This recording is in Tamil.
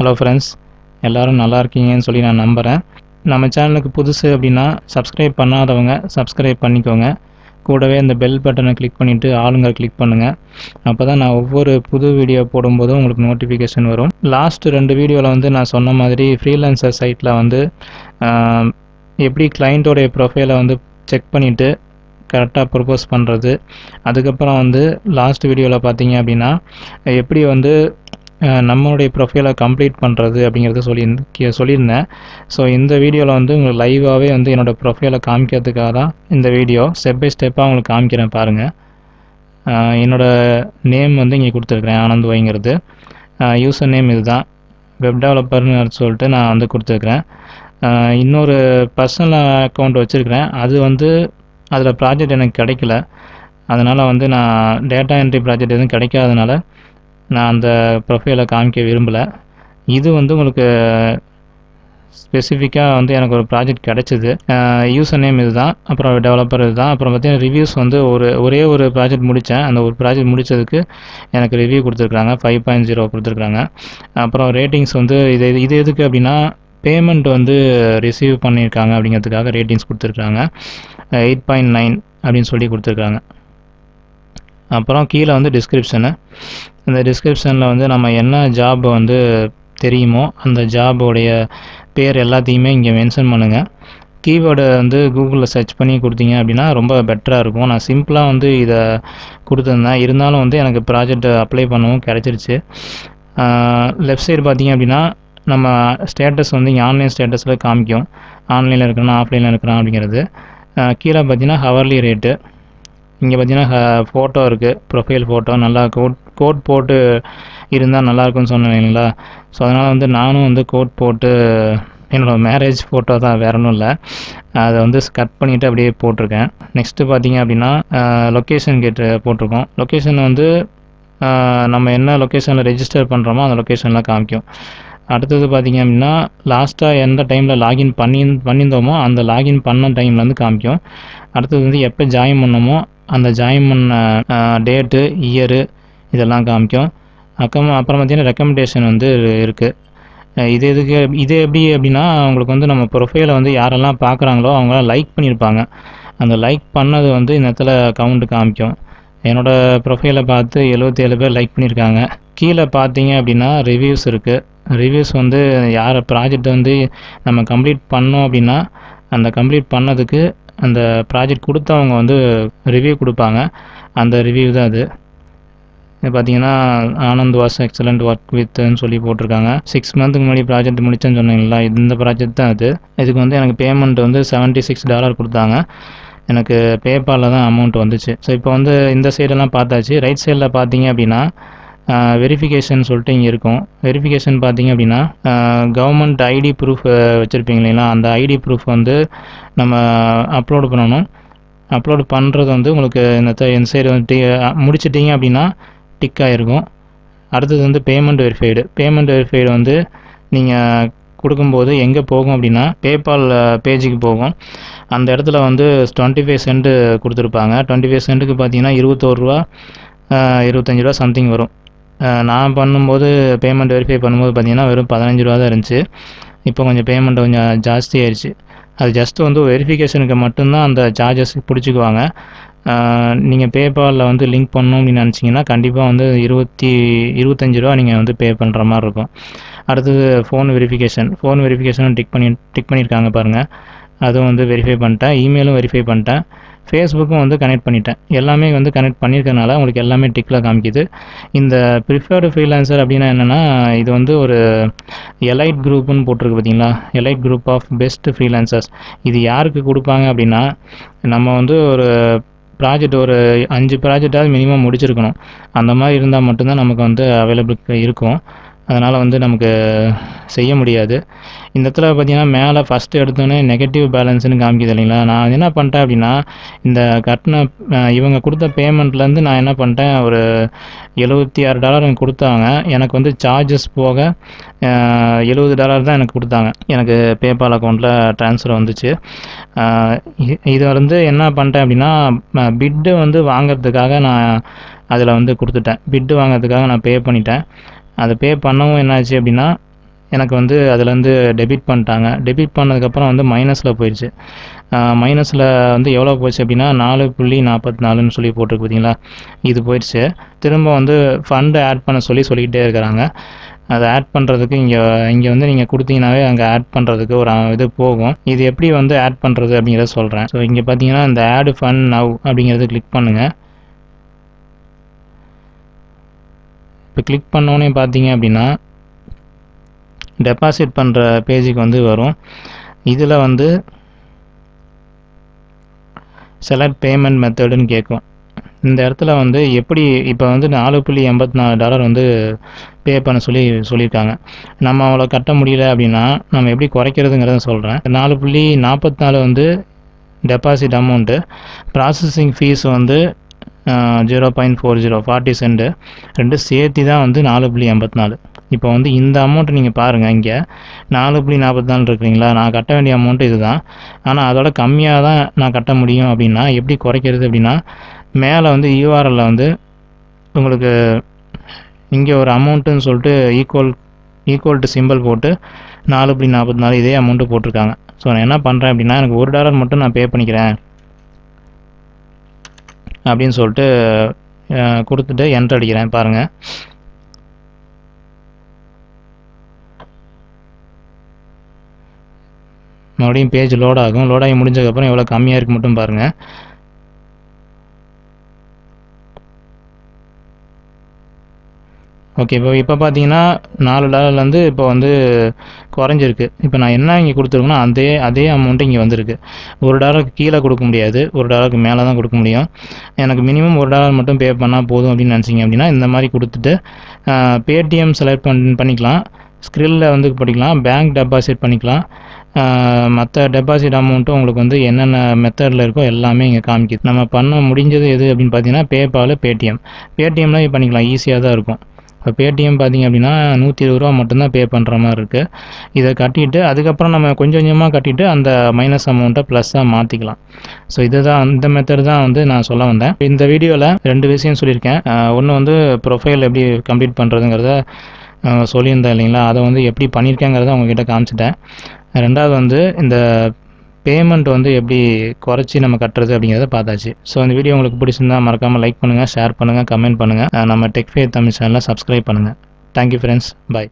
ஹலோ ஃப்ரெண்ட்ஸ், எல்லோரும் நல்லா இருக்கீங்கன்னு சொல்லி நான் நம்புகிறேன். நம்ம சேனலுக்கு புதுசு அப்படின்னா சப்ஸ்கிரைப் பண்ணாதவங்க சப்ஸ்கிரைப் பண்ணிக்கோங்க. கூடவே இந்த பெல் பட்டனை கிளிக் பண்ணிவிட்டு ஆளுங்க கிளிக் பண்ணுங்கள். அப்போ தான் நான் ஒவ்வொரு புது வீடியோ போடும்போதும் உங்களுக்கு நோட்டிஃபிகேஷன் வரும். லாஸ்ட்டு 2 வீடியோவில் வந்து நான் சொன்ன மாதிரி ஃப்ரீலான்சர் சைட்டில் வந்து எப்படி கிளைண்ட்டோடைய ப்ரொஃபைலை வந்து செக் பண்ணிவிட்டு கரெக்டாக ப்ரொப்போஸ் பண்ணுறது, அதுக்கப்புறம் வந்து லாஸ்ட் வீடியோவில் பார்த்தீங்க அப்படின்னா எப்படி வந்து நம்மளுடைய ப்ரொஃபைலை கம்ப்ளீட் பண்ணுறது அப்படிங்கிறத சொல்லியிருந்தேன். ஸோ இந்த வீடியோவில் வந்து உங்களுக்கு லைவாகவே வந்து என்னோடய ப்ரொஃபைலை காமிக்கிறதுக்காக தான் இந்த வீடியோ. ஸ்டெப் பை ஸ்டெப்பாக உங்களுக்கு காமிக்கிறேன் பாருங்கள். என்னோடய நேம் வந்து இங்கே கொடுத்துருக்குறேன், ஆனந்த் வைங்கிறது. யூசர் நேம் இது தான், வெப் டெவலப்பர்னு சொல்லிட்டு நான் வந்து கொடுத்துருக்குறேன். இன்னொரு பர்சனல் அக்கௌண்ட் வச்சுருக்கிறேன். அது வந்து அதில் ப்ராஜெக்ட் எனக்கு கிடைக்கல. அதனால் வந்து நான் டேட்டா என்ட்ரி ப்ராஜெக்ட் எதுவும் கிடைக்காதனால நான் அந்த ப்ரொஃபைலை காமிக்க விரும்பலை. இது வந்து உங்களுக்கு ஸ்பெசிஃபிக்காக வந்து எனக்கு ஒரு ப்ராஜெக்ட் கிடச்சிது. யூசர் நேம் இது தான், அப்புறம் டெவலப்பர் இது தான். அப்புறம் பார்த்தீங்கன்னா ரிவ்யூஸ் வந்து ஒரே ஒரு ப்ராஜெக்ட் முடித்தேன். அந்த ஒரு ப்ராஜெக்ட் முடித்ததுக்கு எனக்கு ரிவ்யூ கொடுத்துருக்குறாங்க, 5.0 கொடுத்துருக்குறாங்க. அப்புறம் ரேட்டிங்ஸ் வந்து இது எதுக்கு அப்படின்னா பேமெண்ட் வந்து ரிசீவ் பண்ணியிருக்காங்க அப்படிங்கிறதுக்காக ரேட்டிங்ஸ் கொடுத்துருக்குறாங்க. 8.9 அப்படின்னு சொல்லி கொடுத்துருக்காங்க. அப்புறம் கீழே வந்து டிஸ்கிரிப்ஷனு. இந்த டிஸ்கிரிப்ஷனில் வந்து நம்ம என்ன ஜாப் வந்து தெரியுமோ அந்த ஜாபோடைய பேர் எல்லாத்தையுமே இங்கே மென்ஷன் பண்ணுங்கள். கீவேர்டை வந்து கூகுளில் சர்ச் பண்ணி கொடுத்தீங்க அப்படின்னா ரொம்ப பெட்டராக இருக்கும். நான் சிம்பிளாக வந்து இதை கொடுத்துருந்தேன், இருந்தாலும் வந்து எனக்கு ப்ராஜெக்ட் அப்ளை பண்ணவும் கிடச்சிருச்சு. லெஃப்ட் சைடு பார்த்தீங்க அப்படின்னா நம்ம ஸ்டேட்டஸ் வந்து இங்கே ஆன்லைன் ஸ்டேட்டஸில் காமிக்கும், ஆன்லைனில் இருக்கிறேன்னா ஆஃப்லைனில் இருக்கிறேன் அப்படிங்கிறது. கீழே பார்த்தீங்கன்னா ஹவர்லி ரேட்டு. இங்கே பார்த்தீங்கன்னா ஃபோட்டோ இருக்குது, ப்ரொஃபைல் ஃபோட்டோ நல்லா கோட் போட்டு இருந்தால் நல்லாயிருக்குன்னு சொன்னேன் இல்லைங்களா. ஸோ அதனால் வந்து நானும் வந்து கோட் போட்டு என்னோடய மேரேஜ் ஃபோட்டோ தான், வேற ஒன்றும் இல்லை, அதை வந்து கட் பண்ணிவிட்டு அப்படியே போட்டிருக்கேன். நெக்ஸ்ட்டு பார்த்தீங்க அப்படின்னா லொக்கேஷன் போட்டிருக்கோம். லொக்கேஷன் வந்து நம்ம என்ன லொக்கேஷனில் ரெஜிஸ்டர் பண்ணுறோமோ அந்த லொக்கேஷனில் காமிக்கும். அடுத்தது பார்த்திங்க அப்படின்னா லாஸ்ட்டாக எந்த டைமில் லாகின் பண்ணியிருந்தோமோ அந்த லாகின் பண்ண டைம்லேருந்து காமிக்கும். அடுத்தது வந்து எப்போ ஜாயின் பண்ணோமோ அந்த ஜாயின் பண்ண டேட்டு, இயரு இதெல்லாம் காமிக்கும். அப்புறம் பார்த்திங்கன்னா ரெக்கமெண்டேஷன் வந்து இருக்குது. இது எப்படி அப்படின்னா உங்களுக்கு வந்து நம்ம ப்ரொஃபைலை வந்து யாரெல்லாம் பார்க்குறாங்களோ அவங்களாம் லைக் பண்ணியிருப்பாங்க. அந்த லைக் பண்ணது வந்து இந்த இடத்துல கவுண்ட்டு காமிக்கும். என்னோடய ப்ரொஃபைலை பார்த்து 77 பேர் லைக் பண்ணியிருக்காங்க. கீழே பார்த்தீங்க அப்படின்னா ரிவ்யூஸ் இருக்குது. ரிவ்யூஸ் வந்து யார் ப்ராஜெக்ட் வந்து நம்ம கம்ப்ளீட் பண்ணோம் அப்படின்னா அந்த கம்ப்ளீட் பண்ணதுக்கு அந்த ப்ராஜெக்ட் கொடுத்தவங்க வந்து ரிவ்யூ கொடுப்பாங்க. அந்த ரிவ்யூ தான் அது. இது பார்த்தீங்கன்னா ஆனந்த் வாஸ் எக்ஸலண்ட் ஒர்க் வித்ன்னு சொல்லி போட்டிருக்காங்க. 6 மந்த்துக்கு முன்னாடி ப்ராஜெக்ட் முடிச்சேன்னு சொன்னீங்களா, இந்த ப்ராஜெக்ட் தான் அது. இதுக்கு வந்து எனக்கு பேமெண்ட் வந்து $76 கொடுத்தாங்க. எனக்கு பேபாலில் தான் அமௌண்ட் வந்துச்சு. ஸோ இப்போ வந்து இந்த சைடெல்லாம் பார்த்தாச்சு. ரைட் சைடில் பார்த்தீங்க அப்படின்னா வெரிஃபிகேஷன் சொல்லிட்டு இங்கே இருக்கும். வெரிஃபிகேஷன் பார்த்தீங்க அப்படின்னா கவர்மெண்ட் ஐடி ப்ரூஃப் வச்சுருப்பீங்க இல்லைங்களா, அந்த ஐடி ப்ரூஃப் வந்து நம்ம அப்லோடு பண்ணணும். அப்லோடு பண்ணுறது வந்து உங்களுக்கு இந்த சைடு வந்து முடிச்சிட்டிங்க அப்படின்னா டிக் ஆகிருக்கும். அடுத்தது வந்து பேமெண்ட் வெரிஃபைடு வந்து நீங்கள் கொடுக்கும்போது எங்கே போகும் அப்படின்னா பேபால் பேஜுக்கு போகும். அந்த இடத்துல வந்து 25 சென்ட் கொடுத்துருப்பாங்க. 25 சென்ட்டுக்கு பார்த்தீங்கன்னா $21, $25 சம்திங் வரும். நான் பண்ணும்போது பேமெண்ட் வெரிஃபை பண்ணும்போது பார்த்தீங்கன்னா வெறும் $15 தான் இருந்துச்சு. இப்போ கொஞ்சம் பேமெண்ட் கொஞ்சம் ஜாஸ்தி ஆயிடுச்சு. அது ஜஸ்ட்டு வந்து வெரிஃபிகேஷனுக்கு மட்டும்தான் அந்த சார்ஜஸ் பிடிச்சிக்குவாங்க. நீங்கள் பேபாலில் வந்து லிங்க் பண்ணணும் அப்படின்னு நினச்சிங்கன்னா கண்டிப்பாக வந்து $25 நீங்கள் வந்து பே பண்ணுற மாதிரி இருக்கும். அடுத்தது ஃபோன் வெரிஃபிகேஷனும் டிக் பண்ணியிருக்காங்க பாருங்கள். அதுவும் வந்து வெரிஃபை பண்ணிட்டேன். இமெயிலும் வெரிஃபை பண்ணிட்டேன். ஃபேஸ்புக்கும் வந்து கனெக்ட் பண்ணிட்டேன். எல்லாமே வந்து கனெக்ட் பண்ணியிருக்கனால உங்களுக்கு எல்லாமே டிக்கில் காமிக்குது. இந்த ப்ரிஃபர்டு ஃப்ரீலான்சர் அப்படின்னா என்னென்னா, இது வந்து ஒரு எலைட் குரூப்புன்னு போட்டிருக்கு பார்த்தீங்களா, elite group of best freelancers. இது யாருக்கு கொடுப்பாங்க அப்படின்னா, நம்ம வந்து ஒரு ப்ராஜெக்ட் ஒரு 5 ப்ராஜெக்டாவது மினிமம் முடிச்சிருக்கணும். அந்த மாதிரி இருந்தால் மட்டும்தான் நமக்கு வந்து அவைலபிள் இருக்கும். அதனால் வந்து நமக்கு செய்ய முடியாது. இந்த இடத்துல பார்த்தீங்கன்னா மேலே ஃபஸ்ட்டு எடுத்தோன்னே நெகட்டிவ் பேலன்ஸ்னு காமிக்குது இல்லைங்களா. நான் என்ன பண்ணிட்டேன் அப்படின்னா, இந்த கட்டின இவங்க கொடுத்த பேமெண்ட்லேருந்து நான் என்ன பண்ணிட்டேன், ஒரு $76 எனக்கு கொடுத்தாங்க. எனக்கு வந்து சார்ஜஸ் போக $70 தான் எனக்கு கொடுத்தாங்க. எனக்கு பேபால் அக்கௌண்ட்டில் ட்ரான்ஸ்ஃபர் வந்துச்சு. இதை வந்து என்ன பண்ணிட்டேன் அப்படின்னா, பிட்டு வந்து வாங்கிறதுக்காக நான் அதில் வந்து கொடுத்துட்டேன். பிட்டு வாங்கிறதுக்காக நான் பே பண்ணிட்டேன். அதை பே பண்ணவும் என்னாச்சு அப்படின்னா எனக்கு வந்து அதுலேருந்து டெபிட் பண்ணிட்டாங்க. டெபிட் பண்ணதுக்கப்புறம் வந்து மைனஸில் போயிடுச்சு. மைனஸில் வந்து எவ்வளோ போச்சு அப்படின்னா 4.44ன்னு சொல்லி போட்டிருக்கு பார்த்தீங்களா, இது போயிடுச்சு. திரும்ப வந்து ஃபண்டு ஆட் பண்ண சொல்லிக்கிட்டே இருக்கிறாங்க. அதை ஆட் பண்ணுறதுக்கு இங்கே வந்து நீங்கள் கொடுத்தீங்கன்னாவே அங்கே ஆட் பண்ணுறதுக்கு ஒரு இது போகும். இது எப்படி வந்து ஆட் பண்ணுறது அப்படிங்கிறத சொல்கிறேன். ஸோ இங்கே பார்த்தீங்கன்னா இந்த ஆட் ஃபண்ட் நவ் அப்படிங்கிறது கிளிக் பண்ணுங்கள். இப்போ கிளிக் பண்ணோன்னே பார்த்தீங்க அப்படின்னா டெபாசிட் பண்ணுற பேஜுக்கு வந்து வரும். இதில் வந்து செலக்ட் பேமெண்ட் மெத்தடுன்னு கேட்கும். இந்த இடத்துல வந்து எப்படி இப்போ வந்து $4.84 வந்து பே பண்ண சொல்லியிருக்காங்க. நம்ம அவ்வளோ கட்ட முடியல அப்படின்னா நம்ம எப்படி குறைக்கிறதுங்கிறத சொல்கிறேன். 4.44 வந்து டெபாசிட் அமௌண்ட்டு, ப்ராசஸிங் ஃபீஸ் வந்து 0.40 40 சென்ட், ரெண்டும் சேர்த்து தான் வந்து 4.84. இப்போ வந்து இந்த அமௌண்ட்டு நீங்கள் பாருங்கள், இங்கே 4.44 இருக்குங்களா, நான் கட்ட வேண்டிய அமௌண்ட்டு இது தான். ஆனால் அதோட கம்மியாக தான் நான் கட்ட முடியும். அப்படின்னா எப்படி குறைக்கிறது அப்படின்னா மேலே வந்து யூஆர்எல்ல வந்து உங்களுக்கு இங்கே ஒரு அமௌண்ட்டுன்னு சொல்லிட்டு ஈக்குவல் டு சிம்பிள் போட்டு 4.44 இதே அமௌண்ட்டு போட்டிருக்காங்க. ஸோ நான் என்ன பண்ணுறேன் அப்படின்னா எனக்கு $1 மட்டும் நான் பே பண்ணிக்கிறேன் அப்படின்னு சொல்லிட்டு கொடுத்துட்டு என்டர் அடிக்கிறேன். பாருங்கள், மறுபடியும் பேஜ் லோட் ஆகும். லோட் ஆகி முடிஞ்சதுக்கப்புறம் எவ்வளோ கம்மியாக இருக்குது மட்டும் பாருங்கள். ஓகே, இப்போ பார்த்தீங்கன்னா $4 இப்போ வந்து குறைஞ்சிருக்கு. இப்போ நான் என்ன இங்கே கொடுத்துருக்கேன்னா அதே அமௌண்ட்டு இங்கே வந்திருக்கு. $1 கீழே கொடுக்க முடியாது, $1 மேலே தான் கொடுக்க முடியும். எனக்கு மினிமம் $1 மட்டும் பே பண்ணால் போதும் அப்படின்னு நினச்சிங்க அப்படின்னா இந்த மாதிரி கொடுத்துட்டு பேடிஎம் செலக்ட் பண்ணிக்கலாம், ஸ்க்ரில்லில் வந்து படிக்கலாம், பேங்க் டெபாசிட் பண்ணிக்கலாம். மற்ற டெபாசிட் அமௌண்ட்டும் உங்களுக்கு வந்து என்னென்ன மெத்தடில் இருக்கோ எல்லாமே இங்கே காமிக்குது. நம்ம பண்ண முடிஞ்சது எது அப்படின்னு பார்த்தீங்கன்னா பேபால், பேடிஎம்லாம் பண்ணிக்கலாம், ஈஸியாக தான் இருக்கும். இப்போ பேடிஎம் பார்த்திங்க அப்படின்னா $120 மட்டும்தான் பே பண்ணுற மாதிரி இருக்குது. இதை கட்டிட்டு அதுக்கப்புறம் நம்ம கொஞ்சம் கொஞ்சமாக கட்டிட்டு அந்த மைனஸ் அமௌண்ட்டை ப்ளஸ்ஸாக மாற்றிக்கலாம். ஸோ இதுதான், இந்த மெத்தட் தான் வந்து நான் சொல்ல வந்தேன். இந்த வீடியோவில் 2 விஷயம் சொல்லியிருக்கேன். ஒன்று வந்து ப்ரொஃபைல் எப்படி கம்ப்ளீட் பண்ணுறதுங்கிறத சொல்லியிருந்தேன் இல்லைங்களா, அதை வந்து எப்படி பண்ணியிருக்கேங்கிறத உங்ககிட்ட காமிச்சிட்டேன். ரெண்டாவது வந்து இந்த பேமெண்ட் வந்து எப்படி குறைச்சி நம்ம கட்டுறது அப்படிங்கிறத பார்த்தாச்சு. ஸோ இந்த வீடியோ உங்களுக்கு பிடிச்சிருந்தா மறக்காமல் லைக் பண்ணுங்கள், ஷேர் பண்ணுங்கள், கமெண்ட் பண்ணுங்கள். நம்ம டெக் ஃபேர் தமிழ் சேனலை சப்ஸ்கிரைப் பண்ணுங்கள். தேங்க்யூ ஃப்ரெண்ட்ஸ், பாய்.